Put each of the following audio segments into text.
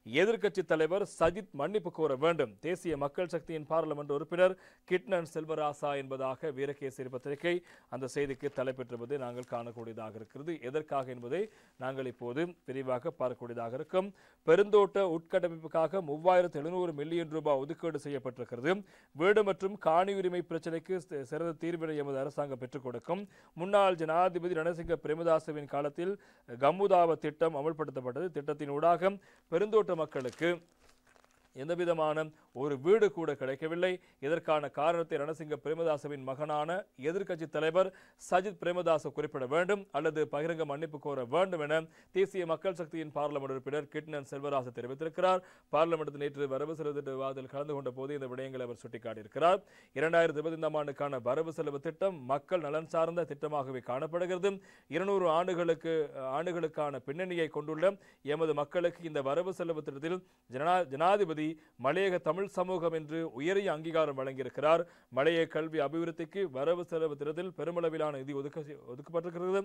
எதிர்க்கட்சித் தலைவர் சஜித் மன்னிப்பு கோர வேண்டும். தேசிய மக்கள் சக்தியின் பாராளுமன்ற உறுப்பினர் கிட்னன் செல்வராசா என்பதாக வீரகேசரி பத்திரிகை அந்த செய்திக்கு தலைப்பெற்றுவது நாங்கள் காணக்கூடியதாக இருக்கிறது. எதற்காக என்பதை நாங்கள் இப்போது விரிவாக பார்க்கக்கூடியதாக இருக்கும். பெருந்தோட்ட உட்கட்டமைப்புக்காக 3700 மில்லியன் ரூபாய் ஒதுக்கீடு செய்யப்பட்டிருக்கிறது. வீடு மற்றும் காணி உரிமை பிரச்சினைக்கு சிறந்த தீர்வினை எமது அரசாங்கம் பெற்றுக் கொடுக்கும். முன்னாள் ஜனாதிபதி ரணசிங்க பிரேமதாசவின் காலத்தில் கமுதாவ திட்டம் அமல்படுத்தப்பட்டது. திட்டத்தின் ஊடாக பெருந்தோட்ட மக்களுக்கு எந்தவிதமான ஒரு வீடு கூட கிடைக்கவில்லை. இதற்கான காரணத்தை ரணசிங்க பிரேமதாசவின் மகனான எதிர்க்கட்சி தலைவர் சஜித் பிரேமதாச குறிப்பிட வேண்டும் அல்லது பகிரங்க மன்னிப்பு கோர வேண்டும் என தேசிய மக்கள் சக்தியின் பாராளுமன்ற உறுப்பினர் கிட்னன் செல்வராசு தெரிவித்திருக்கிறார். பாராளுமன்றத்தில் நேற்று வரவு செலவு திட்ட விவாதத்தில் கலந்து கொண்ட போது இந்த விடயங்களை அவர் சுட்டிக்காட்டியிருக்கிறார். 2025 ஆண்டுக்கான வரவு செலவு திட்டம் மக்கள் நலன் சார்ந்த திட்டமாகவே காணப்படுகிறது. 200 ஆண்டுகளுக்கான பின்னணியை கொண்டுள்ள எமது மக்களுக்கு இந்த வரவு செலவு திட்டத்தில் ஜனாதிபதி மலையக தமிழ் சமூகம் என்று உயரிய அங்கீகாரம் வழங்கியிருக்கிறார். மலையக கல்வி அபிவிருத்திக்கு வரவு செலவு திட்டத்தில் பெருமளவிலான நிதி ஒதுக்கப்பட்டிருக்கிறது.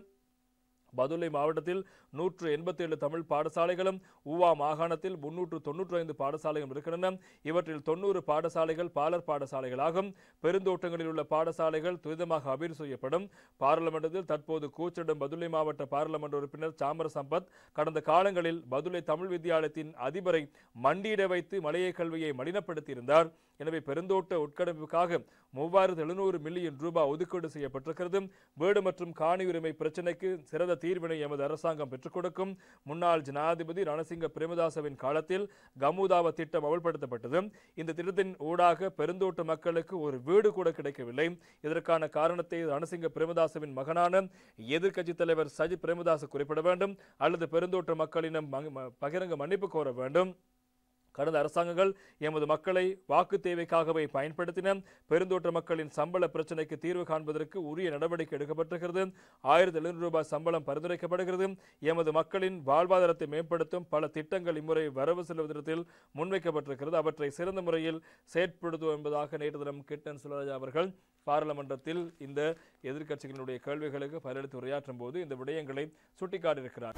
பதுளை மாவட்டத்தில் 187 தமிழ் பாடசாலைகளும் ஊவா மாகாணத்தில் 395 பாடசாலைகளும் இருக்கின்றன. இவற்றில் 90 பாடசாலைகள் பாலர் பாடசாலைகளாகும். பெருந்தோட்டங்களில் உள்ள பாடசாலைகள் துரிதமாக அபிவிருத்தி செய்யப்படும். பாராளுமன்றத்தில் தற்போது கூச்சலிடும் பதுளை மாவட்ட பாராளுமன்ற உறுப்பினர் சாமர சம்பத் கடந்த காலங்களில் பதுளை தமிழ் வித்தியாலயத்தின் அதிபரை மண்டியிட வைத்து மலைய கல்வியை மலினப்படுத்தியிருந்தார். எனவே பெருந்தோட்ட உட்கட்டமைப்புக்காக 3700 மில்லியன் ரூபாய் ஒதுக்கீடு செய்யப்பட்டிருக்கிறது. வீடு மற்றும் காணி உரிமை பிரச்சினைக்கு சிறந்த தீர்வினை எமது அரசாங்கம் பெற்றுக் கொடுக்கும். முன்னாள் ஜனாதிபதி ரணசிங்க பிரேமதாசவின் காலத்தில் கமுதாவ திட்டம் அமல்படுத்தப்பட்டது. இந்த திட்டத்தின் ஊடாக பெருந்தோட்ட மக்களுக்கு ஒரு வீடு கூட கிடைக்கவில்லை. இதற்கான காரணத்தை ரணசிங்க பிரேமதாசவின் மகனான எதிர்க்கட்சி தலைவர் சஜித் பிரேமதாச குறிப்பிட வேண்டும் அல்லது பெருந்தோட்ட மக்களிடம் பகிரங்க மன்னிப்பு கோர வேண்டும். கடந்த அரசாங்கங்கள் எமது மக்களை வாக்கு தேவைக்காகவே பயன்படுத்தின. பெருந்தோட்ட மக்களின் சம்பள பிரச்சினைக்கு தீர்வு காண்பதற்கு உரிய நடவடிக்கை எடுக்கப்பட்டிருக்கிறது. 1700 ரூபாய் சம்பளம் பரிந்துரைக்கப்படுகிறது. எமது மக்களின் வாழ்வாதாரத்தை மேம்படுத்தும் பல திட்டங்கள் இம்முறை வரவு செலவு திட்டத்தில் முன்வைக்கப்பட்டிருக்கிறது. அவற்றை சிறந்த முறையில் செயற்படுத்தும் என்பதாக நேற்று தினம் கிட்னன் செல்வராஜா அவர்கள் பாராளுமன்றத்தில் இந்த எதிர்க்கட்சிகளுடைய கேள்விகளுக்கு பதிலளித்து உரையாற்றும் போது இந்த விடயங்களை சுட்டிக்காட்டியிருக்கிறார்.